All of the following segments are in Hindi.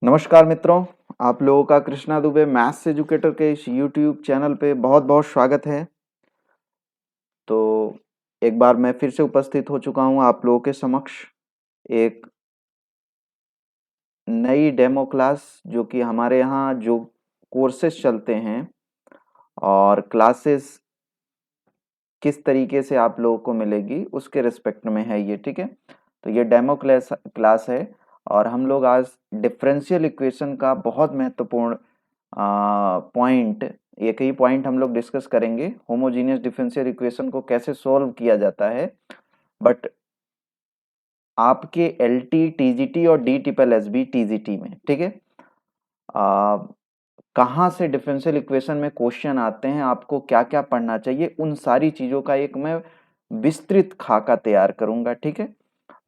नमस्कार मित्रों, आप लोगों का कृष्णा दुबे मैथ्स एजुकेटर के इस यूट्यूब चैनल पे बहुत बहुत स्वागत है। तो एक बार मैं फिर से उपस्थित हो चुका हूँ आप लोगों के समक्ष एक नई डेमो क्लास, जो कि हमारे यहाँ जो कोर्सेज चलते हैं और क्लासेस किस तरीके से आप लोगों को मिलेगी उसके रिस्पेक्ट में है ये। ठीक है, तो ये डेमो क्लास है और हम लोग आज डिफरेंशियल इक्वेशन का बहुत महत्वपूर्ण पॉइंट, एक ही पॉइंट हम लोग डिस्कस करेंगे। होमोजीनियस डिफरेंशियल इक्वेशन को कैसे सॉल्व किया जाता है, बट आपके एल टी टीजीटी और D triple S B TGT में। ठीक है, कहाँ से डिफरेंशियल इक्वेशन में क्वेश्चन आते हैं, आपको क्या क्या पढ़ना चाहिए, उन सारी चीज़ों का एक मैं विस्तृत खाका तैयार करूंगा। ठीक है,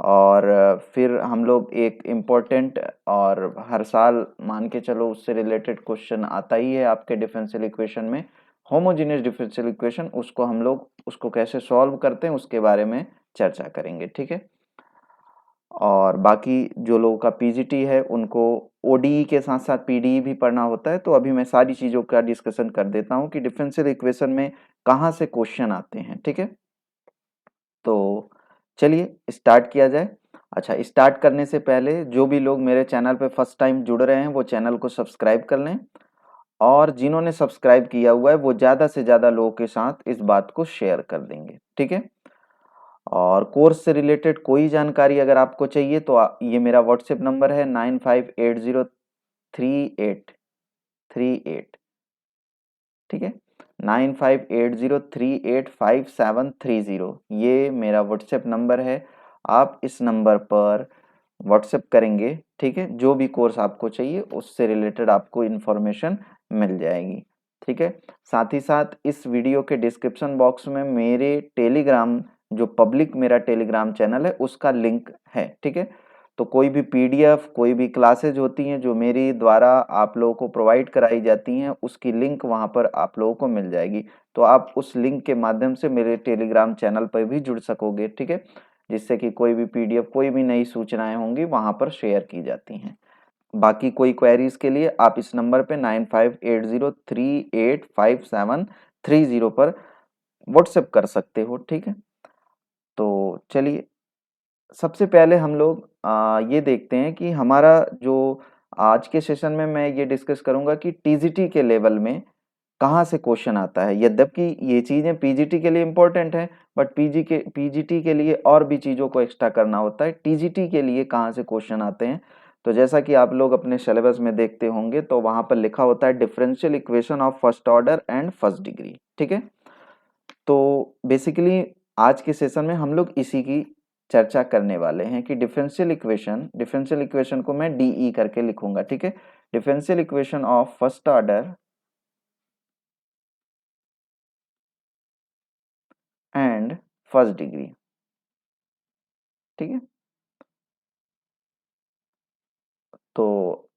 और फिर हम लोग एक इम्पोर्टेंट और हर साल मान के चलो उससे रिलेटेड क्वेश्चन आता ही है आपके डिफरेंशियल इक्वेशन में, होमोजेनियस डिफरेंशियल इक्वेशन, उसको हम लोग उसको कैसे सॉल्व करते हैं उसके बारे में चर्चा करेंगे। ठीक है, और बाकी जो लोगों का पीजीटी है उनको ओडीई के साथ साथ पीडीई भी पढ़ना होता है। तो अभी मैं सारी चीज़ों का डिस्कशन कर देता हूँ कि डिफरेंशियल इक्वेशन में कहाँ से क्वेश्चन आते हैं। ठीक है, तो चलिए स्टार्ट किया जाए। अच्छा, स्टार्ट करने से पहले जो भी लोग मेरे चैनल पे फर्स्ट टाइम जुड़ रहे हैं वो चैनल को सब्सक्राइब कर लें, और जिन्होंने सब्सक्राइब किया हुआ है वो ज़्यादा से ज़्यादा लोगों के साथ इस बात को शेयर कर देंगे। ठीक है, और कोर्स से रिलेटेड कोई जानकारी अगर आपको चाहिए तो ये मेरा व्हाट्सएप नंबर है 95803838। ठीक है, 9580385730, ये मेरा व्हाट्सएप नंबर है। आप इस नंबर पर व्हाट्सएप करेंगे, ठीक है, जो भी कोर्स आपको चाहिए उससे रिलेटेड आपको इन्फॉर्मेशन मिल जाएगी। ठीक है, साथ ही साथ इस वीडियो के डिस्क्रिप्शन बॉक्स में मेरे टेलीग्राम, जो पब्लिक मेरा टेलीग्राम चैनल है उसका लिंक है। ठीक है, तो कोई भी पीडीएफ, कोई भी क्लासेज होती हैं जो मेरी द्वारा आप लोगों को प्रोवाइड कराई जाती हैं, उसकी लिंक वहां पर आप लोगों को मिल जाएगी। तो आप उस लिंक के माध्यम से मेरे टेलीग्राम चैनल पर भी जुड़ सकोगे। ठीक है, जिससे कि कोई भी पीडीएफ, कोई भी नई सूचनाएं होंगी वहां पर शेयर की जाती हैं। बाकी कोई क्वेरीज के लिए आप इस नंबर पे 9580385730 पर व्हाट्सएप कर सकते हो। ठीक है, तो चलिए सबसे पहले हम लोग ये देखते हैं कि हमारा जो आज के सेशन में मैं ये डिस्कस करूंगा कि टीजीटी के लेवल में कहाँ से क्वेश्चन आता है। यद्यपि ये चीजें पीजीटी के लिए इंपॉर्टेंट है, बट पीजीटी के लिए और भी चीजों को एक्स्ट्रा करना होता है। टीजीटी के लिए कहाँ से क्वेश्चन आते हैं, तो जैसा कि आप लोग अपने सिलेबस में देखते होंगे तो वहां पर लिखा होता है differential equation of first order and first degree. ठीक है, तो बेसिकली आज के सेशन में हम लोग इसी की चर्चा करने वाले हैं कि डिफरेंशियल इक्वेशन को मैं डीई करके लिखूंगा। ठीक है, differential equation of first order and first degree. ठीक है, तो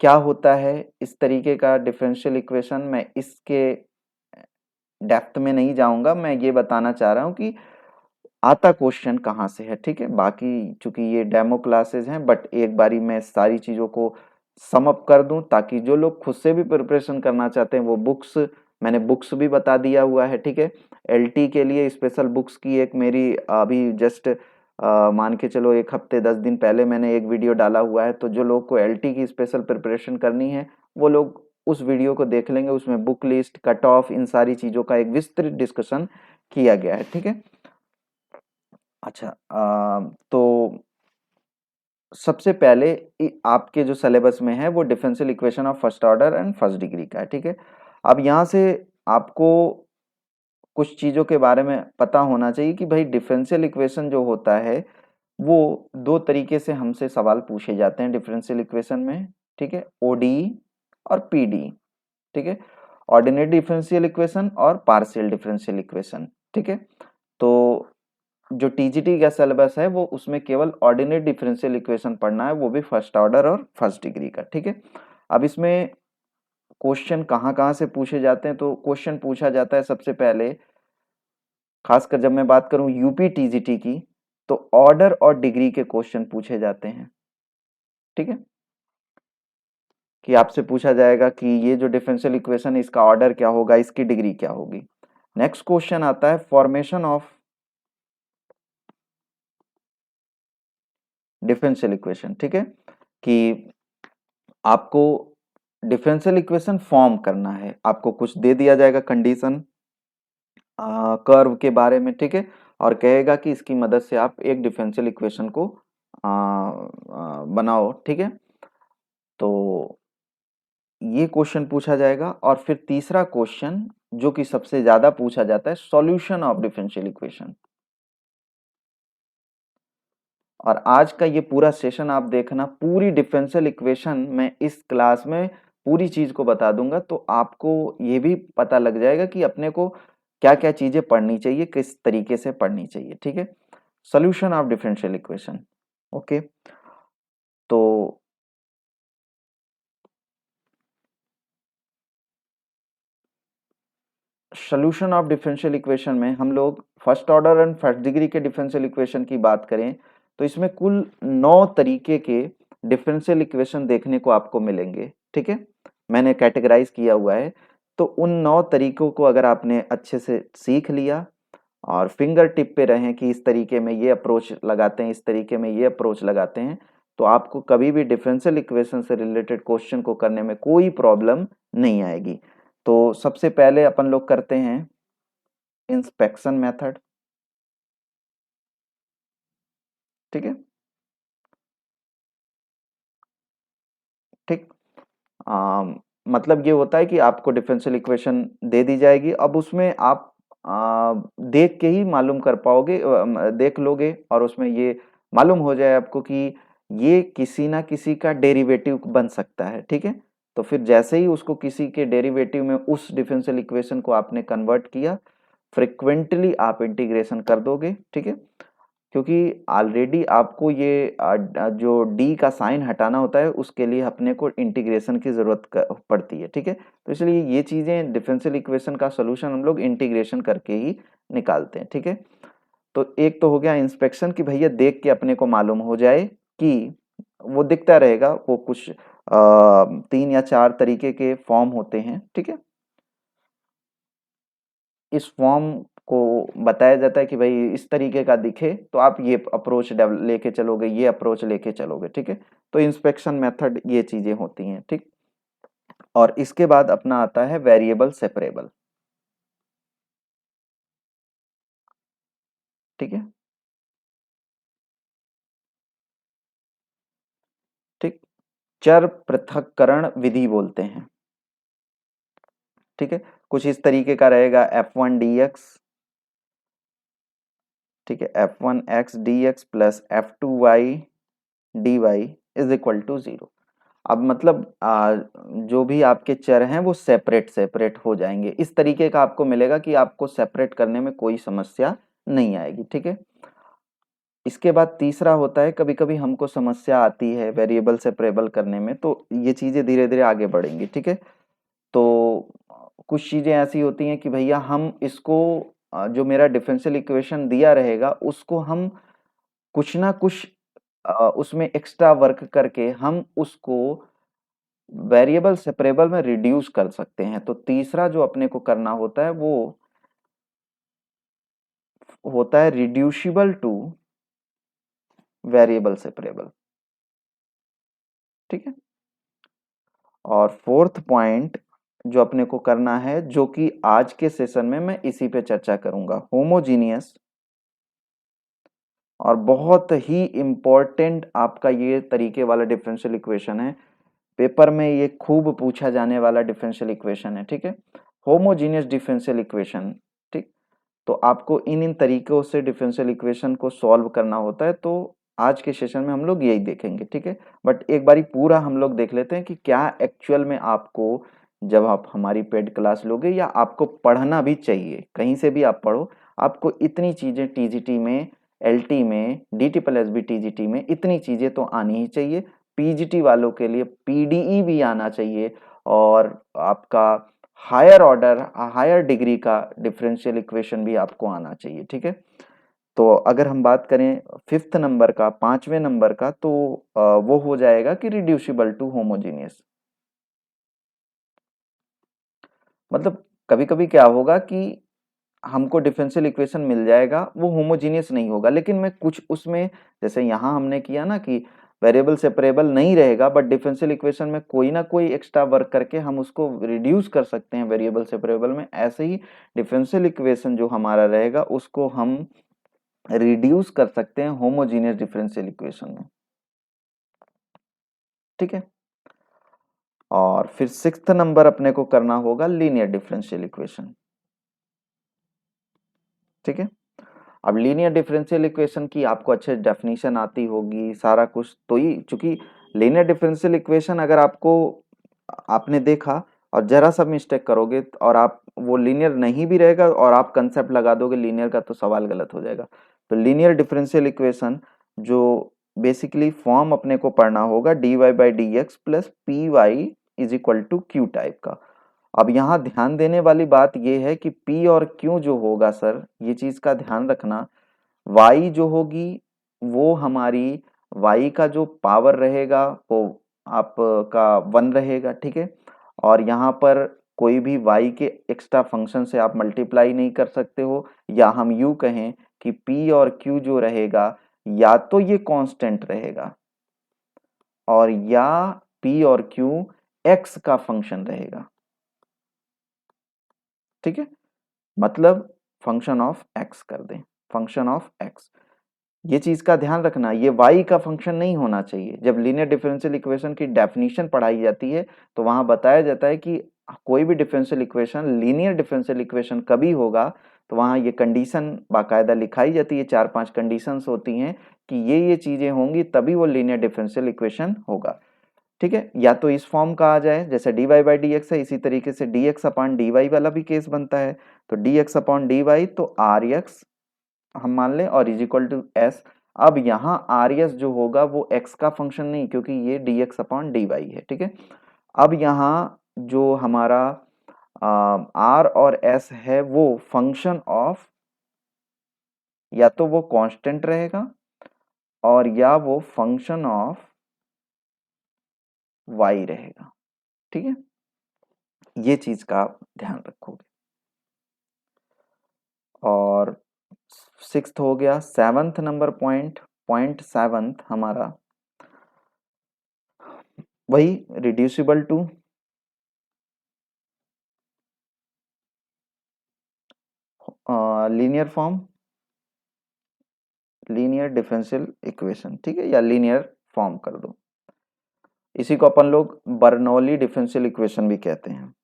क्या होता है इस तरीके का डिफरेंशियल इक्वेशन, मैं इसके डेप्थ में नहीं जाऊंगा, मैं ये बताना चाह रहा हूं कि आता क्वेश्चन कहाँ से है। ठीक है, बाकी चूंकि ये डेमो क्लासेस हैं, बट एक बारी मैं सारी चीज़ों को सम अप कर दूं ताकि जो लोग खुद से भी प्रिपरेशन करना चाहते हैं वो बुक्स, मैंने बुक्स भी बता दिया हुआ है। ठीक है, एलटी के लिए स्पेशल बुक्स की एक मेरी अभी जस्ट मान के चलो 1 हफ्ते 10 दिन पहले मैंने एक वीडियो डाला हुआ है। तो जो लोग को एलटी की स्पेशल प्रिपरेशन करनी है वो लोग उस वीडियो को देख लेंगे, उसमें बुक लिस्ट, कट ऑफ, इन सारी चीज़ों का एक विस्तृत डिस्कशन किया गया है। ठीक है, अच्छा, तो सबसे पहले आपके जो सिलेबस में है वो differential equation of first order and first degree का है। ठीक है, अब यहाँ से आपको कुछ चीज़ों के बारे में पता होना चाहिए कि भाई डिफरेंशियल इक्वेशन जो होता है वो दो तरीके से हमसे सवाल पूछे जाते हैं डिफरेंशियल इक्वेशन में। ठीक है, ओडीई और पीडी। ठीक है, ऑर्डिनरी डिफरेंशियल इक्वेशन और पार्शियल डिफरेंशियल इक्वेशन। ठीक है, तो जो टीजीटी का सिलेबस है वो उसमें केवल ऑर्डिनरी डिफरेंशियल इक्वेशन पढ़ना है, वो भी फर्स्ट ऑर्डर और फर्स्ट डिग्री का। ठीक है, अब इसमें क्वेश्चन कहाँ कहाँ से पूछे जाते हैं, तो क्वेश्चन पूछा जाता है सबसे पहले, खासकर जब मैं बात करूं यूपी टीजीटी की, तो ऑर्डर और डिग्री के क्वेश्चन पूछे जाते हैं। ठीक है, कि आपसे पूछा जाएगा कि ये जो डिफरेंशियल इक्वेशन है इसका ऑर्डर क्या होगा, इसकी डिग्री क्या होगी। नेक्स्ट क्वेश्चन आता है फॉर्मेशन ऑफ डिफरेंशियल इक्वेशन। ठीक है, कि आपको डिफरेंशियल इक्वेशन फॉर्म करना है, आपको कुछ दे दिया जाएगा कंडीशन कर्व के बारे में। ठीक है, और कहेगा कि इसकी मदद से आप एक डिफरेंशियल इक्वेशन को बनाओ। ठीक है, तो ये क्वेश्चन पूछा जाएगा। और फिर तीसरा क्वेश्चन जो कि सबसे ज्यादा पूछा जाता है, सॉल्यूशन ऑफ डिफरेंशियल इक्वेशन। और आज का ये पूरा सेशन आप देखना, पूरी डिफरेंशियल इक्वेशन मैं इस क्लास में पूरी चीज को बता दूंगा, तो आपको ये भी पता लग जाएगा कि अपने को क्या क्या चीजें पढ़नी चाहिए, किस तरीके से पढ़नी चाहिए। ठीक है, solution of differential equation. Okay, तो सॉल्यूशन ऑफ डिफरेंशियल इक्वेशन में हम लोग first order and first degree के डिफरेंशियल इक्वेशन की बात करें तो इसमें कुल 9 तरीके के डिफरेंशियल इक्वेशन देखने को आपको मिलेंगे। ठीक है, मैंने कैटेगराइज किया हुआ है। तो उन 9 तरीकों को अगर आपने अच्छे से सीख लिया और फिंगर टिप पे रहें कि इस तरीके में ये अप्रोच लगाते हैं, इस तरीके में ये अप्रोच लगाते हैं, तो आपको कभी भी डिफरेंशियल इक्वेशन से रिलेटेड क्वेश्चन को करने में कोई प्रॉब्लम नहीं आएगी। तो सबसे पहले अपन लोग करते हैं इंस्पेक्शन मेथड। ठीक है, ठीक। मतलब ये होता है कि आपको डिफरेंशियल इक्वेशन दे दी जाएगी, अब उसमें आप देख के ही मालूम कर पाओगे, देख लोगे और उसमें ये मालूम हो जाए आपको कि ये किसी ना किसी का डेरिवेटिव बन सकता है। ठीक है, तो फिर जैसे ही उसको किसी के डेरिवेटिव में उस डिफरेंशियल इक्वेशन को आपने कन्वर्ट किया, फ्रिक्वेंटली आप इंटीग्रेशन कर दोगे। ठीक है, क्योंकि ऑलरेडी आपको ये जो डी का साइन हटाना होता है उसके लिए अपने को इंटीग्रेशन की जरूरत पड़ती है। ठीक है, तो इसलिए ये चीजें डिफरेंशियल इक्वेशन का सॉल्यूशन हम लोग इंटीग्रेशन करके ही निकालते हैं। ठीक है, तो एक तो हो गया इंस्पेक्शन कि भैया देख के अपने को मालूम हो जाए कि वो दिखता रहेगा, वो कुछ 3 या 4 तरीके के फॉर्म होते हैं। ठीक है, इस फॉर्म को बताया जाता है कि भाई इस तरीके का दिखे तो आप ये अप्रोच लेके चलोगे, ये अप्रोच लेके चलोगे। ठीक है, तो इंस्पेक्शन मेथड ये चीजें होती हैं। ठीक, और इसके बाद अपना आता है वेरिएबल सेपरेबल। ठीक है, ठीक, चर पृथक्करण विधि बोलते हैं। ठीक है, कुछ इस तरीके का रहेगा f1 dx। ठीक है, f1 x dx plus f2 y dy is equal to 0। अब मतलब जो भी आपके चर हैं वो सेपरेट सेपरेट हो जाएंगे, इस तरीके का आपको मिलेगा कि आपको सेपरेट करने में कोई समस्या नहीं आएगी। ठीक है, इसके बाद तीसरा होता है, कभी कभी हमको समस्या आती है वेरिएबल सेपरेबल करने में, तो ये चीजें धीरे धीरे आगे बढ़ेंगी। ठीक है, तो कुछ चीजें ऐसी होती हैं कि भैया हम इसको जो मेरा डिफरेंशियल इक्वेशन दिया रहेगा उसको हम कुछ ना कुछ उसमें एक्स्ट्रा वर्क करके हम उसको वेरिएबल सेपरेबल में रिड्यूस कर सकते हैं। तो तीसरा जो अपने को करना होता है वो होता है रिड्यूसिबल टू वेरिएबल सेपरेबल। ठीक है, और फोर्थ पॉइंट जो अपने को करना है, जो कि आज के सेशन में मैं इसी पे चर्चा करूंगा, होमोजीनियस। और बहुत ही इंपॉर्टेंट आपका ये तरीके वाला डिफरेंशियल इक्वेशन है, पेपर में ये खूब पूछा जाने वाला डिफरेंशियल इक्वेशन है। ठीक है, होमोजीनियस डिफरेंशियल इक्वेशन। ठीक, तो आपको इन इन तरीकों से डिफरेंशियल इक्वेशन को सॉल्व करना होता है, तो आज के सेशन में हम लोग यही देखेंगे। ठीक है, बट एक बारी पूरा हम लोग देख लेते हैं कि क्या एक्चुअल में आपको जब आप हमारी पेड क्लास लोगे या आपको पढ़ना भी चाहिए, कहीं से भी आप पढ़ो, आपको इतनी चीजें टीजीटी में, एलटी में, डीटी प्लस बी टीजीटी में इतनी चीजें तो आनी ही चाहिए। पीजीटी वालों के लिए पीडीई भी आना चाहिए, और आपका हायर ऑर्डर, हायर डिग्री का डिफरेंशियल इक्वेशन भी आपको आना चाहिए। ठीक है, तो अगर हम बात करें फिफ्थ नंबर का, 5वें नंबर का, तो वो हो जाएगा कि रिड्यूसिबल टू होमोजीनियस। मतलब कभी कभी क्या होगा कि हमको डिफरेंशियल इक्वेशन मिल जाएगा, वो होमोजीनियस नहीं होगा, लेकिन मैं कुछ उसमें, जैसे यहाँ हमने किया ना कि वेरिएबल सेपरेबल नहीं रहेगा, बट डिफरेंशियल इक्वेशन में कोई ना कोई एक्स्ट्रा वर्क करके हम उसको रिड्यूस कर सकते हैं वेरिएबल सेपरेबल में। ऐसे ही डिफरेंशियल इक्वेशन जो हमारा रहेगा उसको हम रिड्यूस कर सकते हैं होमोजीनियस डिफरेंशियल इक्वेशन में। ठीक है, और फिर सिक्स्थ नंबर अपने को करना होगा लीनियर डिफरेंशियल इक्वेशन। ठीक है, अब लीनियर डिफरेंशियल इक्वेशन की आपको अच्छे डेफिनेशन आती होगी, सारा कुछ, तो ही चूंकि लीनियर डिफरेंशियल इक्वेशन अगर आपको आपने देखा और जरा सा मिस्टेक करोगे और आप वो लीनियर नहीं भी रहेगा और आप कंसेप्ट लगा दोगे लीनियर का, तो सवाल गलत हो जाएगा। तो लीनियर डिफरेंशियल इक्वेशन जो बेसिकली फॉर्म अपने को पढ़ना होगा dy by D X plus P Y is equal to Q type का। अब यहाँ ध्यान देने वाली बात यह है कि P और Q जो होगा सर, ये चीज का ध्यान रखना, Y जो होगी वो हमारी Y का जो पावर रहेगा वो आपका 1 रहेगा। ठीक है, और यहाँ पर कोई भी Y के एक्स्ट्रा फंक्शन से आप मल्टीप्लाई नहीं कर सकते हो, या हम यूं कहें कि P और Q जो रहेगा या तो ये कांस्टेंट रहेगा और या P और Q x का फंक्शन रहेगा। ठीक है, मतलब फंक्शन ऑफ एक्स कर दें, फंक्शन ऑफ एक्स। ये चीज का ध्यान रखना, ये y का फंक्शन नहीं होना चाहिए। जब लीनियर डिफरेंशियल इक्वेशन की डेफिनेशन पढ़ाई जाती है तो वहां बताया जाता है कि कोई भी differential equation linear differential equation कभी होगा, तो वहां ये कंडीशन बाकायदा लिखाई जाती है, 4-5 कंडीशंस होती हैं कि ये चीजें होंगी तभी वो लीनियर डिफरेंशियल इक्वेशन होगा। ठीक है, या तो इस फॉर्म का आ जाए जैसे dy बाई डी एक्स है, इसी तरीके से dx अपॉन dy वाला भी केस बनता है, तो dx अपॉन dy तो rx हम मान लें और इज इक्वल टू s। अब यहाँ rs जो होगा वो x का फंक्शन नहीं, क्योंकि ये dx अपॉन dy है। ठीक है, अब यहाँ जो हमारा r और s है वो फंक्शन ऑफ, या तो वो कांस्टेंट रहेगा और या वो फंक्शन ऑफ y रहेगा। ठीक है, ये चीज का आप ध्यान रखोगे। और सिक्स्थ हो गया, seventh number point, point seventh हमारा वही reducible to linear form, linear differential equation. ठीक है, या लीनियर फॉर्म कर दो, इसी को अपन लोग बर्नौली डिफरेंशियल इक्वेशन भी कहते हैं।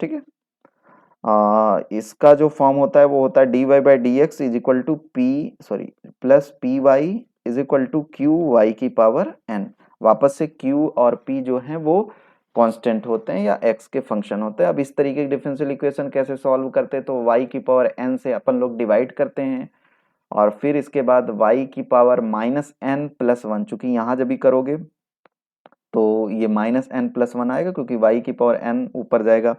ठीक है, इसका जो फॉर्म होता है वो होता है dy by D X is equal to P sorry plus P Y is equal to Q Y की पावर n। वापस से q और p जो हैं वो कांस्टेंट होते हैं या x के फंक्शन होते हैं। अब इस तरीके की डिफरेंशियल इक्वेशन कैसे सॉल्व करते हैं, तो y की पावर n से अपन लोग डिवाइड करते हैं और फिर इसके बाद y की पावर माइनस n प्लस 1, चूंकि यहाँ जब भी करोगे तो ये माइनस n प्लस 1 आएगा, क्योंकि y की पावर n ऊपर जाएगा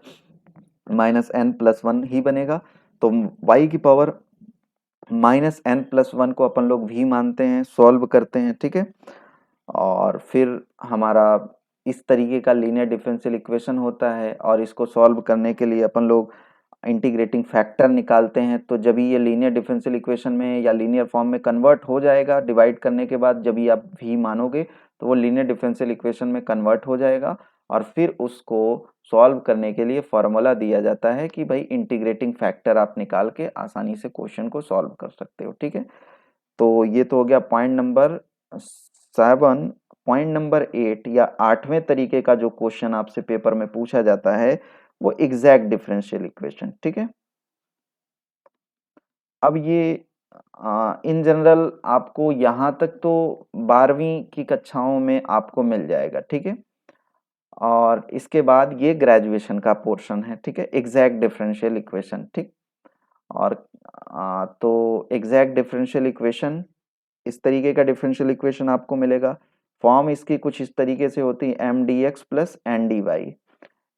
माइनस एन प्लस 1 ही बनेगा। तो y की पावर माइनस एन प्लस 1 को अपन लोग v मानते हैं, सॉल्व करते हैं। ठीक है, और फिर हमारा इस तरीके का लीनियर डिफरेंशियल इक्वेशन होता है और इसको सॉल्व करने के लिए अपन लोग इंटीग्रेटिंग फैक्टर निकालते हैं। तो जब ये लीनियर डिफरेंशियल इक्वेशन में या लीनियर फॉर्म में कन्वर्ट हो जाएगा डिवाइड करने के बाद, जब ये आप v मानोगे तो वो लीनियर डिफरेंशियल इक्वेशन में कन्वर्ट हो जाएगा और फिर उसको सॉल्व करने के लिए फॉर्मूला दिया जाता है कि भाई इंटीग्रेटिंग फैक्टर आप निकाल के आसानी से क्वेश्चन को सॉल्व कर सकते हो। ठीक है, तो ये तो हो गया पॉइंट नंबर 7। पॉइंट नंबर 8 या 8वें तरीके का जो क्वेश्चन आपसे पेपर में पूछा जाता है वो एग्जैक्ट डिफरेंशियल इक्वेशन। ठीक है, अब ये इन जनरल आपको यहाँ तक तो 12वीं की कक्षाओं में आपको मिल जाएगा। ठीक है, और इसके बाद ये ग्रेजुएशन का पोर्शन है। ठीक है, एग्जैक्ट डिफरेंशियल इक्वेशन। ठीक, और तो एग्जैक्ट डिफरेंशियल इक्वेशन, इस तरीके का डिफरेंशियल इक्वेशन आपको मिलेगा। फॉर्म इसकी कुछ इस तरीके से होती है M D X plus N D Y.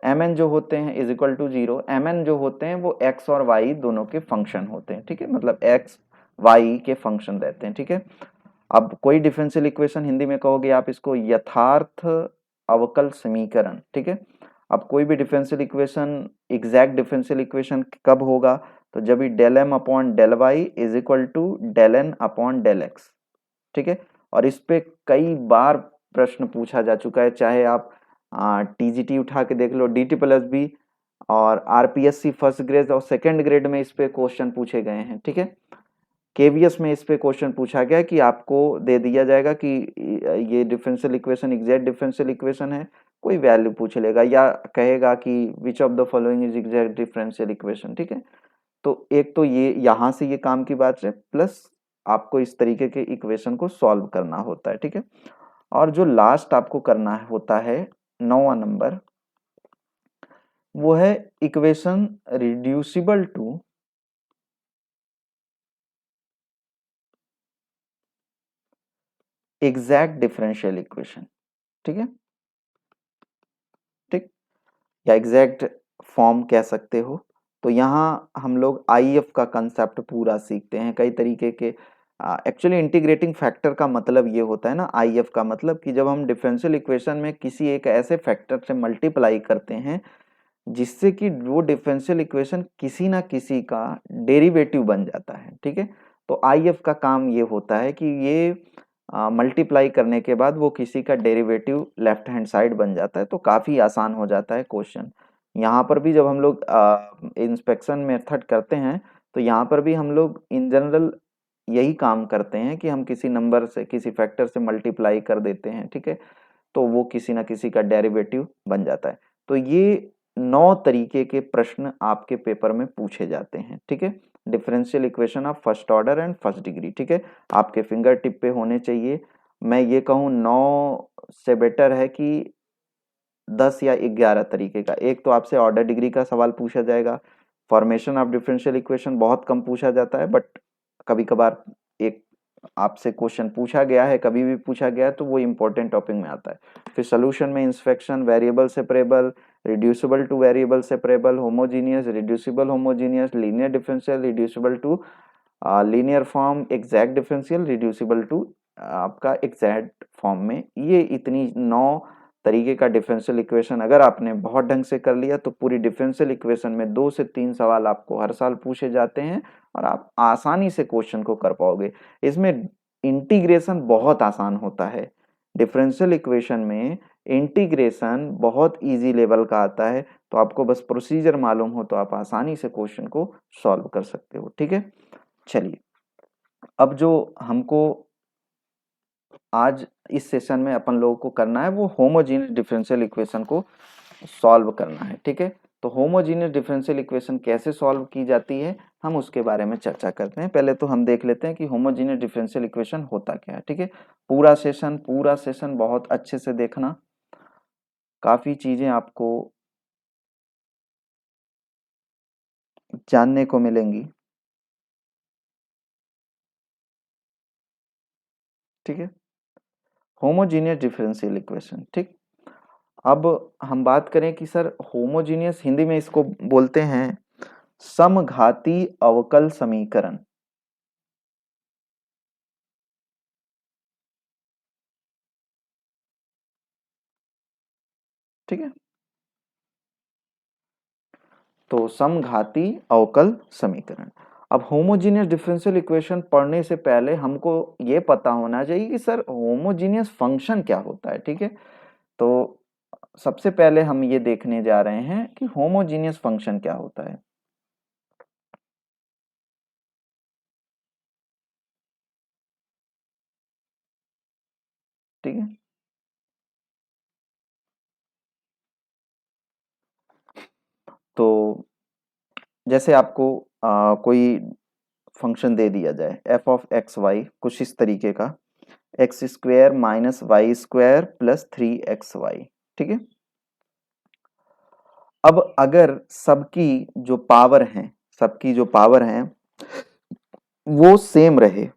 M N जो होते हैं is equal to 0, M N जो होते हैं वो एक्स और वाई दोनों के फंक्शन होते हैं। ठीक है, मतलब एक्स वाई के फंक्शन रहते हैं। ठीक है, अब कोई डिफरेंशियल इक्वेशन हिंदी में कहोगे आप इसको यथार्थ अवकल समीकरण। ठीक है, अब कोई भी differential equation, exact differential equation कब होगा, तो जब भी del M upon del Y is equal to del N upon del X, ठीक है। और इस पे कई बार प्रश्न पूछा जा चुका है, चाहे आप टीजीटी उठा के देख लो, डीटी प्लस बी और आरपीएससी फर्स्ट ग्रेड और सेकंड ग्रेड में इस पे क्वेश्चन पूछे गए हैं, ठीक है। केवीएस में इस पे क्वेश्चन पूछा गया कि आपको दे दिया जाएगा कि ये differential equation exact differential equation है, कोई वैल्यू पूछ लेगा या कहेगा कि which of the following is exact differential equation, ठीक है। तो एक तो ये यहाँ से ये काम की बात है, प्लस आपको इस तरीके के इक्वेशन को सॉल्व करना होता है, ठीक है। और जो लास्ट आपको करना होता है 9वां नंबर, वो है equation reducible to exact differential equation, ठीक है, ठीक, या एग्जैक्ट फॉर्म कह सकते हो। तो यहाँ हम लोग आईएफ का कंसेप्ट पूरा सीखते हैं, कई तरीके के। एक्चुअली इंटीग्रेटिंग फैक्टर का मतलब ये होता है ना, आईएफ का मतलब कि जब हम डिफरेंशियल इक्वेशन में किसी एक ऐसे फैक्टर से मल्टीप्लाई करते हैं जिससे कि वो डिफरेंशियल इक्वेशन किसी ना किसी का डेरिवेटिव बन जाता है, ठीक है। तो आईएफ का काम ये होता है कि ये मल्टीप्लाई करने के बाद वो किसी का डेरिवेटिव लेफ्ट हैंड साइड बन जाता है, तो काफ़ी आसान हो जाता है क्वेश्चन। यहाँ पर भी जब हम लोग इंस्पेक्शन मेथड करते हैं, तो यहाँ पर भी हम लोग इन जनरल यही काम करते हैं कि हम किसी नंबर से, किसी फैक्टर से मल्टीप्लाई कर देते हैं, ठीक है। तो वो किसी ना किसी का डेरिवेटिव बन जाता है। तो ये 9 तरीके के प्रश्न आपके पेपर में पूछे जाते हैं, ठीक है। Differential equation of first order and first degree, ठीक है, आपके फिंगर टिप पे होने चाहिए। मैं ये कहूँ 9 से बेटर है कि 10 या 11 तरीके का। एक तो आपसे ऑर्डर डिग्री का सवाल पूछा जाएगा, फॉर्मेशन ऑफ डिफरेंशियल इक्वेशन बहुत कम पूछा जाता है, बट कभी कभार एक आपसे क्वेश्चन पूछा गया है, कभी भी पूछा गया है, तो वो इंपॉर्टेंट टॉपिक में आता है। फिर सोल्यूशन में inspection, variable separable, reducible to variable separable, homogeneous, reducible homogeneous, linear differential, reducible to linear form, exact differential, reducible to आपका एग्जैक्ट फॉर्म में। ये इतनी 9 तरीके का डिफरेंशियल इक्वेशन अगर आपने बहुत ढंग से कर लिया तो पूरी डिफरेंशियल इक्वेशन में 2 से 3 सवाल आपको हर साल पूछे जाते हैं और आप आसानी से क्वेश्चन को कर पाओगे। इसमें इंटीग्रेशन बहुत आसान होता है, डिफरेंशियल इक्वेशन में इंटीग्रेशन बहुत इजी लेवल का आता है, तो आपको बस प्रोसीजर मालूम हो तो आप आसानी से क्वेश्चन को सॉल्व कर सकते हो, ठीक है। चलिए, अब जो हमको आज इस सेशन में अपन लोगों को करना है वो होमोजीनियस डिफरेंशियल इक्वेशन को सॉल्व करना है, ठीक है। तो होमोजीनियस डिफरेंशियल इक्वेशन कैसे सॉल्व की जाती है, हम उसके बारे में चर्चा करते हैं। पहले तो हम देख लेते हैं कि होमोजीनियस डिफरेंशियल इक्वेशन होता क्या है, ठीक है। पूरा सेशन बहुत अच्छे से देखना, काफी चीजें आपको जानने को मिलेंगी, ठीक है। होमोजीनियस डिफरेंशियल इक्वेशन, ठीक। अब हम बात करें कि सर होमोजीनियस, हिंदी में इसको बोलते हैं समघाती अवकल समीकरण, ठीक है। तो समघाती अवकल समीकरण। अब होमोजीनियस डिफरेंशियल इक्वेशन पढ़ने से पहले हमको ये पता होना चाहिए कि सर होमोजीनियस फंक्शन क्या होता है, ठीक है। तो सबसे पहले हम ये देखने जा रहे हैं कि होमोजीनियस फंक्शन क्या होता है, ठीक है। तो जैसे आपको कोई फंक्शन दे दिया जाए एफ ऑफ एक्स वाई कुछ इस तरीके का, X square minus Y square plus 3xy, ठीक है। अब अगर सबकी जो पावर है वो सेम रहे,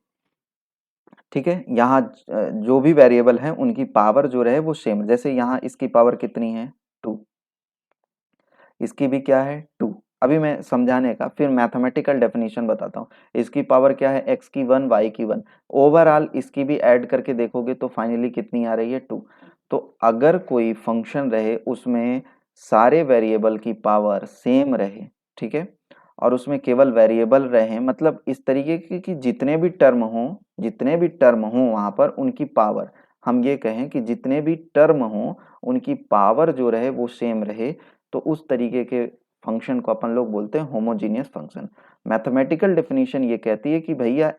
ठीक है, यहाँ जो भी वेरिएबल है उनकी पावर जो रहे वो सेम, जैसे यहाँ इसकी पावर कितनी है 2, इसकी भी क्या है 2। अभी मैं समझाने का फिर मैथमेटिकल डेफिनेशन बताता हूँ। इसकी पावर क्या है x की 1, y की 1, ओवरऑल इसकी भी ऐड करके देखोगे तो फाइनली कितनी आ रही है 2। तो अगर कोई फंक्शन रहे उसमें सारे वेरिएबल की पावर सेम रहे, ठीक है, और उसमें केवल वेरिएबल रहे, मतलब इस तरीके की कि जितने भी टर्म हों वहाँ पर उनकी पावर, हम ये कहें कि जितने भी टर्म हों उनकी पावर जो रहे वो सेम रहे, तो उस तरीके के फंक्शन को अपन लोग बोलते हैं होमोजीनियस फंक्शन। मैथमेटिकल डेफिनेशन ये कहती है कि भैया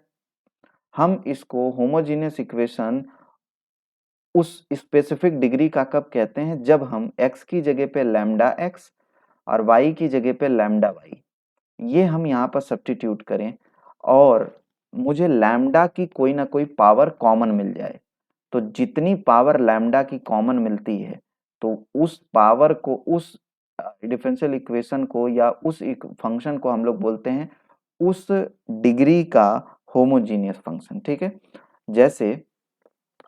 हम इसको होमोजीनियस इक्वेशन उस स्पेसिफिक डिग्री का कब कहते हैं, जब हम x की जगह पे लैम्डा एक्स और y की जगह पे लैम्डा वाई ये हम यहाँ पर सब्स्टिट्यूट करें और मुझे लैम्डा की कोई ना कोई पावर कॉमन मिल जाए। तो जितनी पावर लैम्डा की कॉमन मिलती है तो उस पावर को, उस डिफरेंशियल इक्वेशन को या उस फंक्शन को हम लोग बोलते हैं उस डिग्री का होमोजीनियस फंक्शन, ठीक है। जैसे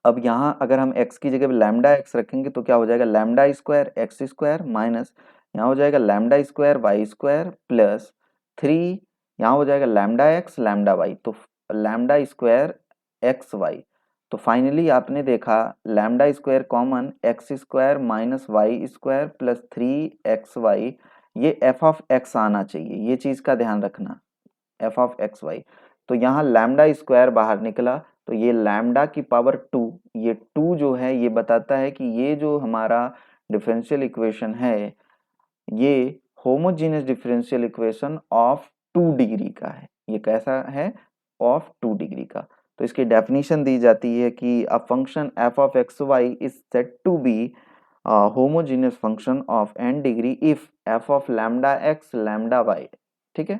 अब यहाँ अगर हम x की जगह लैम्डा एक्स रखेंगे तो क्या हो जाएगा, lambda square X square minus यहाँ हो जाएगा lambda square Y square plus 3 यहाँ हो जाएगा लैम्डा एक्स लैम्डा वाई, तो लैम्डा स्क्वायर एक्स वाई। तो फाइनली आपने देखा lambda square common X square minus Y square plus 3xy, ये एफ ऑफ एक्स आना चाहिए, ये चीज का ध्यान रखना, एफ ऑफ एक्स वाई। तो यहाँ लैम्डा स्क्वायर बाहर निकला तो ये लैम्डा की पावर 2, ये 2 जो है ये बताता है कि ये जो हमारा डिफरेंशियल इक्वेशन है ये homogeneous differential equation of 2 degree का है। ये कैसा है, ऑफ 2 डिग्री का। तो इसकी डेफिनेशन दी जाती है कि a function f of x y is said to be homogeneous function of n degree if f of lambda x lambda y, ठीक है,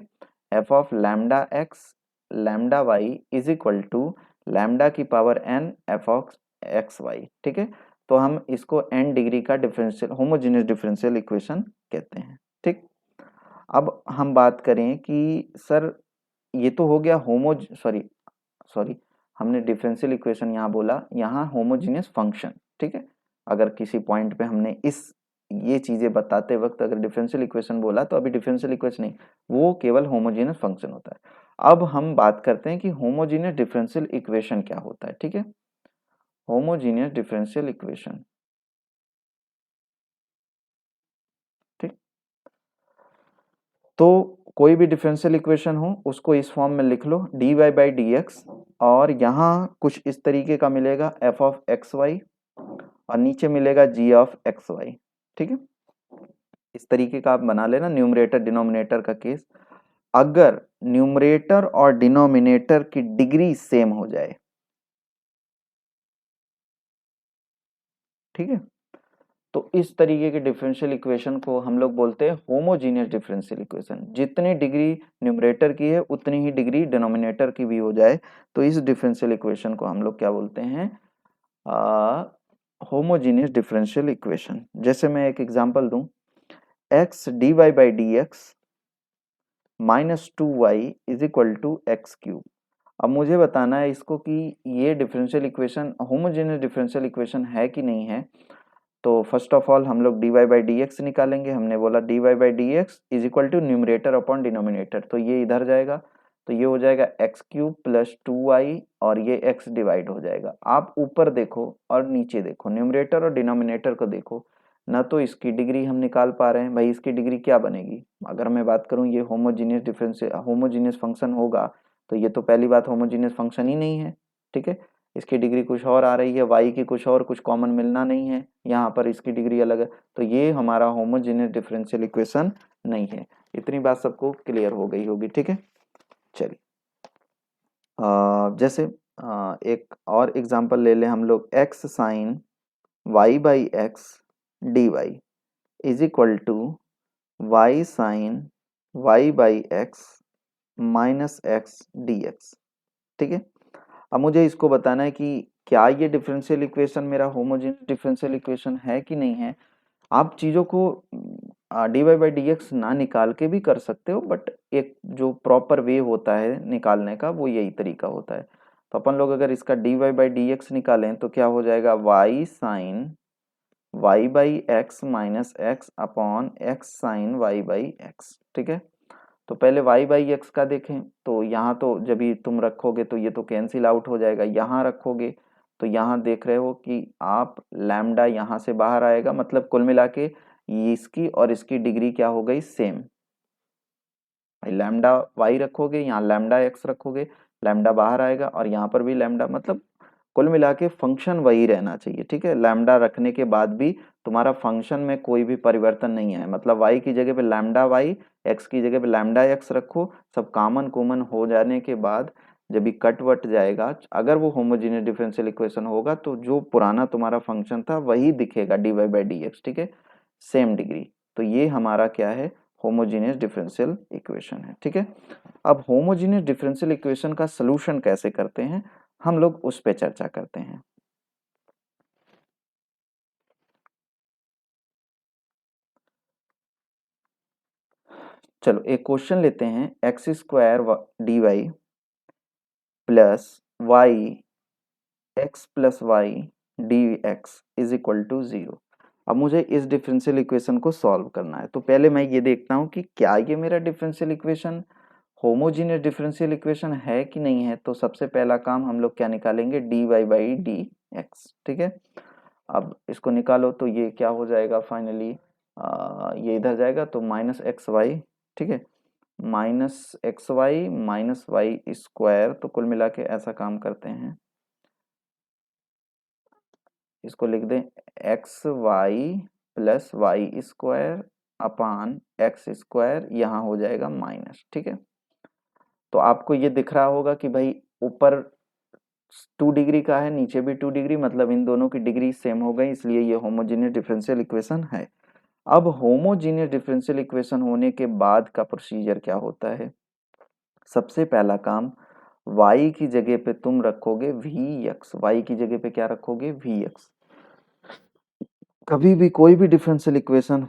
f of lambda x lambda y is equal to lambda की power n f of x Y, ठीक है। तो हम इसको n डिग्री का डिफरेंशियल होमोजीनियस डिफरेंशियल इक्वेशन कहते हैं, ठीक। अब हम बात करें कि सर ये तो हो गया सॉरी सॉरी हमने डिफरेंशियल इक्वेशन यहाँ बोला, यहाँ होमोजीनियस फंक्शन, ठीक है। अगर किसी पॉइंट पे हमने ये चीजें बताते वक्त अगर डिफरेंशियल इक्वेशन बोला तो अभी डिफरेंशियल इक्वेशन नहीं, वो केवल होमोजीनियस फंक्शन होता है। अब हम बात करते हैं कि होमोजीनियस डिफरेंशियल इक्वेशन क्या होता है, ठीक है। होमोजीनियस डिफरेंशियल इक्वेशन, ठीक। तो कोई भी डिफरेंशियल इक्वेशन हो उसको इस फॉर्म में लिख लो dy बाई डी एक्स, और यहाँ कुछ इस तरीके का मिलेगा f ऑफ एक्स वाई और नीचे मिलेगा g ऑफ एक्स वाई, ठीक है। इस तरीके का आप बना लेना न्यूमरेटर डिनोमिनेटर का केस। अगर न्यूमरेटर और डिनोमिनेटर की डिग्री सेम हो जाए, ठीक है, तो इस तरीके के डिफरेंशियल इक्वेशन को हम लोग बोलते हैं होमोजीनियस डिफरेंशियल इक्वेशन। जितनी डिग्री न्यूमरेटर की है उतनी ही डिग्री डिनोमिनेटर की भी हो जाए तो इस डिफरेंशियल इक्वेशन को हम लोग क्या बोलते हैं, होमोजीनियस डिफरेंशियल इक्वेशन। जैसे मैं एक एग्जांपल दूं, X D Y by D X minus 2y is equal to X cube. अब मुझे बताना है इसको कि ये differential equation homogeneous differential equation है कि नहीं है। तो फर्स्ट ऑफ ऑल हम लोग dy बाई डी एक्स निकालेंगे। हमने बोला dy by D X is equal to numerator upon denominator, तो ये इधर जाएगा तो ये हो जाएगा एक्स क्यूब प्लस 2y और ये x डिवाइड हो जाएगा। आप ऊपर देखो और नीचे देखो, न्यूमरेटर और डिनोमिनेटर को देखो ना, तो इसकी डिग्री हम निकाल पा रहे हैं। भाई इसकी डिग्री क्या बनेगी, अगर मैं बात करूं ये होमोजीनियस फंक्शन होगा तो ये तो पहली बात होमोजीनियस फंक्शन ही नहीं है, ठीक है। इसकी डिग्री कुछ और आ रही है, y की कुछ और, कुछ कॉमन मिलना नहीं है, यहाँ पर इसकी डिग्री अलग है, तो ये हमारा होमोजीनियस डिफरेंशियल इक्वेशन नहीं है। इतनी बात सबको क्लियर हो गई होगी, ठीक है। चलिए जैसे एक और एग्जांपल ले लें हम लोग, X sine Y by X D Y is equal to Y sine Y by X minus X D X, ठीक है। अब मुझे इसको बताना है कि क्या ये डिफरेंशियल इक्वेशन मेरा होमोजेनियस डिफरेंशियल इक्वेशन है कि नहीं है। आप चीज़ों को D Y by D X ना निकाल के भी कर सकते हो, बट एक जो प्रॉपर वे होता है निकालने का वो यही तरीका होता है। तो अपन लोग अगर इसका D Y by D X निकालें तो क्या हो जाएगा, Y sine Y by X minus X upon X sine Y by X, ठीक है। तो पहले y बाई एक्स का देखें तो यहाँ तो जब भी तुम रखोगे तो ये तो कैंसिल आउट हो जाएगा, यहाँ रखोगे तो यहाँ देख रहे हो कि आप लैम्डा यहाँ से बाहर आएगा, मतलब कुल मिला के ये इसकी और इसकी डिग्री क्या हो गई, सेम। भाई लैम्डा वाई रखोगे, यहाँ लैम्डा एक्स रखोगे, लैम्डा बाहर आएगा और यहाँ पर भी लैम्डा, मतलब कुल मिला के फंक्शन वही रहना चाहिए, ठीक है। लैम्डा रखने के बाद भी तुम्हारा फंक्शन में कोई भी परिवर्तन नहीं है, मतलब वाई की जगह पे लैम्डा वाई, एक्स की जगह पे लैम्डा एक्स रखो, सब कॉमन कॉमन हो जाने के बाद जब भी कट वट जाएगा, अगर वो होमोजेनियस डिफरेंशियल इक्वेशन होगा तो जो पुराना तुम्हारा फंक्शन था वही दिखेगा, D Y by D X, ठीक है, सेम डिग्री। तो ये हमारा क्या है, होमोजेनियस डिफरेंशियल इक्वेशन है, ठीक है। अब होमोजेनियस डिफरेंशियल इक्वेशन का सलूशन कैसे करते हैं, हम लोग उस पे चर्चा करते हैं। चलो एक क्वेश्चन लेते हैं, X square D Y plus Y X plus Y D X is equal to 0। अब मुझे इस डिफरेंशियल इक्वेशन को सॉल्व करना है, तो पहले मैं ये देखता हूँ कि क्या ये मेरा differential equation homogeneous differential equation है कि नहीं है। तो सबसे पहला काम हम लोग क्या निकालेंगे, D Y by D X, ठीक है। अब इसको निकालो तो ये क्या हो जाएगा फाइनली, ये इधर जाएगा तो माइनस एक्स वाई, ठीक है, minus X Y minus Y square, तो कुल मिला के ऐसा काम करते हैं, इसको लिख दें X Y plus Y square upon X square, यहाँ हो जाएगा माइनस, ठीक है। तो आपको ये दिख रहा होगा कि भाई ऊपर 2 डिग्री का है, नीचे भी 2 डिग्री, मतलब इन दोनों की डिग्री सेम हो गई, इसलिए ये होमोजीनियस डिफरेंशियल इक्वेशन है। अब होमोजीनियस डिफरेंशियल इक्वेशन होने के बाद का प्रोसीजर क्या होता है, सबसे पहला काम y की जगह पे तुम रखोगे वी एक्स, वाई की जगह पे क्या रखोगे, वी एक्स। कभी भी कोई भी डिफरेंशियल इक्वेशन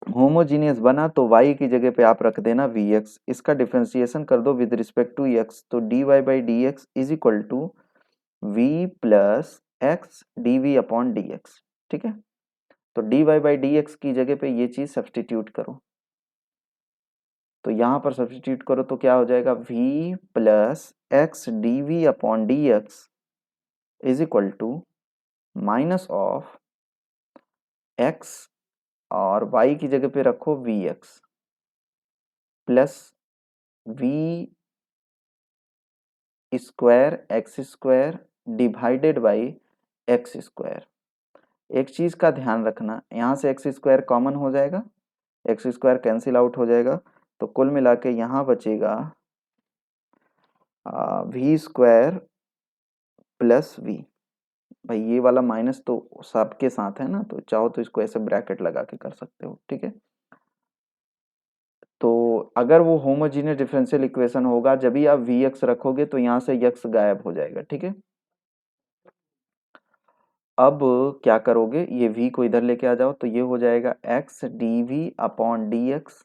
होमोजीनियस बना तो y की जगह पे आप रख देना वी एक्स, इसका डिफरेंशिएशन कर दो विद रिस्पेक्ट टू x, तो D Y by D X is equal to V plus X D V upon D X, ठीक है। तो डी वाई बाई डी एक्स की जगह पे ये चीज सब्सटीट्यूट करो, तो यहां पर सब्सटीट्यूट करो तो क्या हो जाएगा, v plus X D V upon D X is equal to minus of X और y की जगह पे रखो V X plus V square X square divided by X square. एक चीज का ध्यान रखना, यहाँ से एक्स स्क्वायर कॉमन हो जाएगा, एक्स स्क्वायर कैंसिल आउट हो जाएगा, तो कुल मिला के यहाँ बचेगा वी स्क्वायर प्लस वी। भाई ये वाला माइनस तो सबके साथ है ना, तो चाहो तो इसको ऐसे ब्रैकेट लगा के कर सकते हो, ठीक है। तो अगर वो होमोजीनियस डिफरेंशियल इक्वेशन होगा, जब भी आप वी एक्स रखोगे तो यहाँ से एक्स गायब हो जाएगा, ठीक है। अब क्या करोगे, ये v को इधर लेके आ जाओ, तो ये हो जाएगा X D V upon D X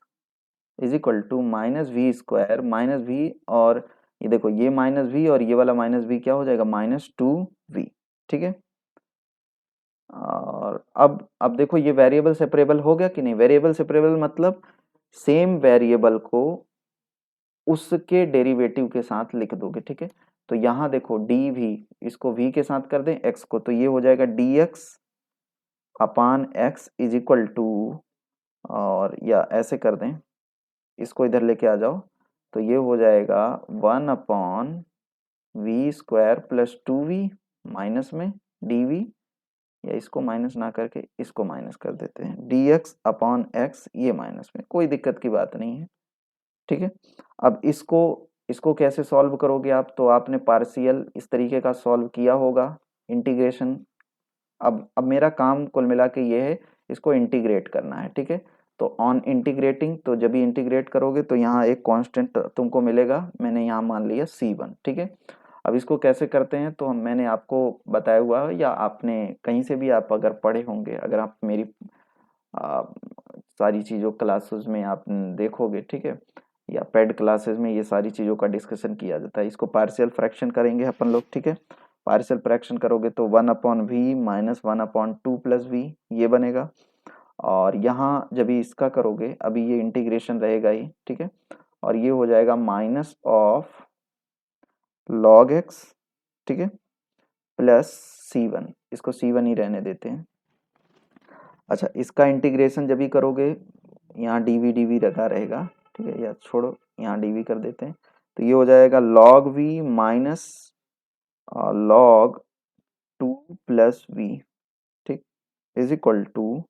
is equal to minus V square minus V, और ये देखो ये माइनस वी और ये वाला माइनस वी क्या हो जाएगा, माइनस टू वी, ठीक है। और अब देखो ये वेरिएबल सेपरेबल हो गया कि नहीं, वेरिएबल सेपरेबल मतलब सेम वेरिएबल को उसके डेरिवेटिव के साथ लिख दोगे, ठीक है। तो यहाँ देखो डी वी, इसको v के साथ कर दें x को, तो ये हो जाएगा D X upon X is equal to, और या ऐसे कर दें, इसको इधर लेके आ जाओ, तो ये हो जाएगा 1 upon V square plus 2v minus में डी वी, या इसको माइनस ना करके इसको माइनस कर देते हैं, डी एक्स अपॉन एक्स, ये माइनस में, कोई दिक्कत की बात नहीं है, ठीक है। अब इसको इसको कैसे सॉल्व करोगे आप, तो आपने पार्शियल इस तरीके का सॉल्व किया होगा, इंटीग्रेशन। अब मेरा काम कुल मिला के ये है, इसको इंटीग्रेट करना है, ठीक है। तो ऑन इंटीग्रेटिंग, तो जब भी इंटीग्रेट करोगे तो यहाँ एक कांस्टेंट तुमको मिलेगा, मैंने यहाँ मान लिया C1, ठीक है। अब इसको कैसे करते हैं, तो मैंने आपको बताया हुआ है, या आपने कहीं से भी आप अगर पढ़े होंगे, अगर आप मेरी आ, सारी चीज़ों क्लासेस में आप देखोगे, ठीक है, या पेड क्लासेस में ये सारी चीज़ों का डिस्कशन किया जाता है। इसको पार्शियल फ्रैक्शन करेंगे अपन लोग, ठीक है। पार्शियल फ्रैक्शन करोगे तो 1/v माइनस 1/2 प्लस वी, ये बनेगा। और यहाँ जब भी इसका करोगे, अभी ये इंटीग्रेशन रहेगा ही, ठीक है, और ये हो जाएगा माइनस ऑफ लॉग एक्स, ठीक है, प्लस C1, इसको C1 ही रहने देते हैं। अच्छा, इसका इंटीग्रेशन जब भी करोगे, यहाँ डीवी डीवी रखा रहेगा, ठीक है, या छोड़ो, यहाँ डीवी कर देते हैं, तो ये हो जाएगा log V minus log 2 plus V, ठीक, इज इक्वल टू,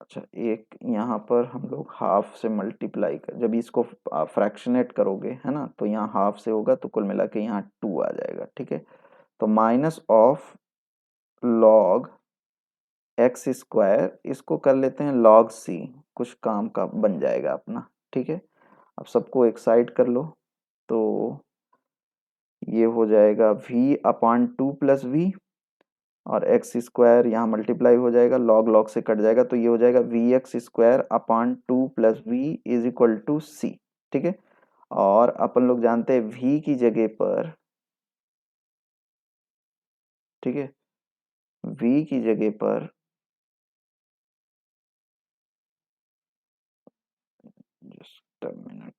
अच्छा एक यहाँ पर हम लोग हाफ से मल्टीप्लाई कर, जब इसको फ्रैक्शनेट करोगे है ना, तो यहाँ हाफ से होगा तो कुल मिला के यहाँ 2 आ जाएगा, ठीक है। तो minus of log x square, इसको कर लेते हैं लॉग सी, कुछ काम का बन जाएगा अपना, ठीक है। अब सबको एक साइड कर लो, तो ये हो जाएगा v अपॉन 2 प्लस वी, और एक्स स्क्वायर यहाँ मल्टीप्लाई हो जाएगा, लॉग लॉग से कट जाएगा, तो ये हो जाएगा v x square upon 2 plus v is equal to c, ठीक है। और अपन लोग जानते हैं v की जगह पर, ठीक है, v की जगह पर, जस्ट अ मिनट,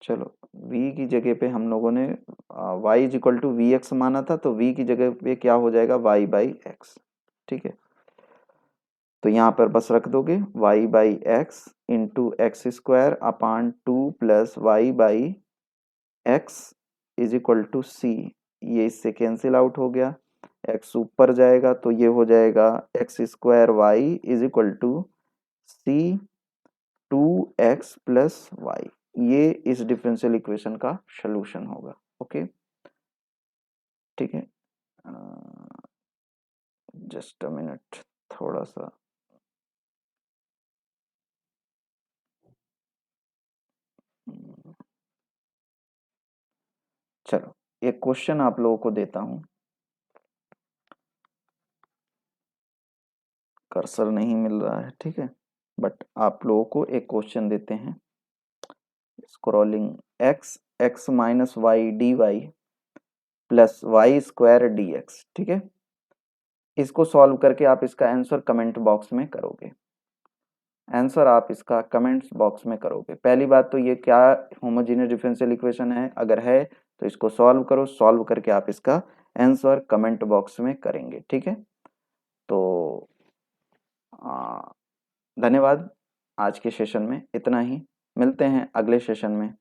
चलो v की जगह पे हम लोगों ने y is equal to V X माना था, तो v की जगह पे क्या हो जाएगा y बाई एक्स, ठीक है। तो यहाँ पर बस रख दोगे y by x into x square upon 2 plus y by x is equal to c, ये इससे कैंसिल आउट हो गया, x ऊपर जाएगा तो ये हो जाएगा X square Y is equal to C 2x plus Y, ये इस डिफरेंशियल इक्वेशन का सोल्यूशन होगा, ओके, ठीक है। जस्ट अ मिनट, थोड़ा सा, चलो एक क्वेश्चन आप लोगों को देता हूं, कर्सर नहीं मिल रहा है, ठीक है, बट आप लोगों को एक क्वेश्चन देते हैं, scrolling, X X minus Y D Y plus Y square D X, ठीक है। इसको सॉल्व करके आप इसका आंसर कमेंट बॉक्स में करोगे, आंसर आप इसका कमेंट्स बॉक्स में करोगे। पहली बात तो ये क्या होमोजेनियस डिफरेंशियल इक्वेशन है, अगर है तो इसको सॉल्व करो, सॉल्व करके आप इसका आंसर कमेंट बॉक्स में करेंगे, ठीक है। तो धन्यवाद, आज के सेशन में इतना ही, मिलते हैं अगले सेशन में।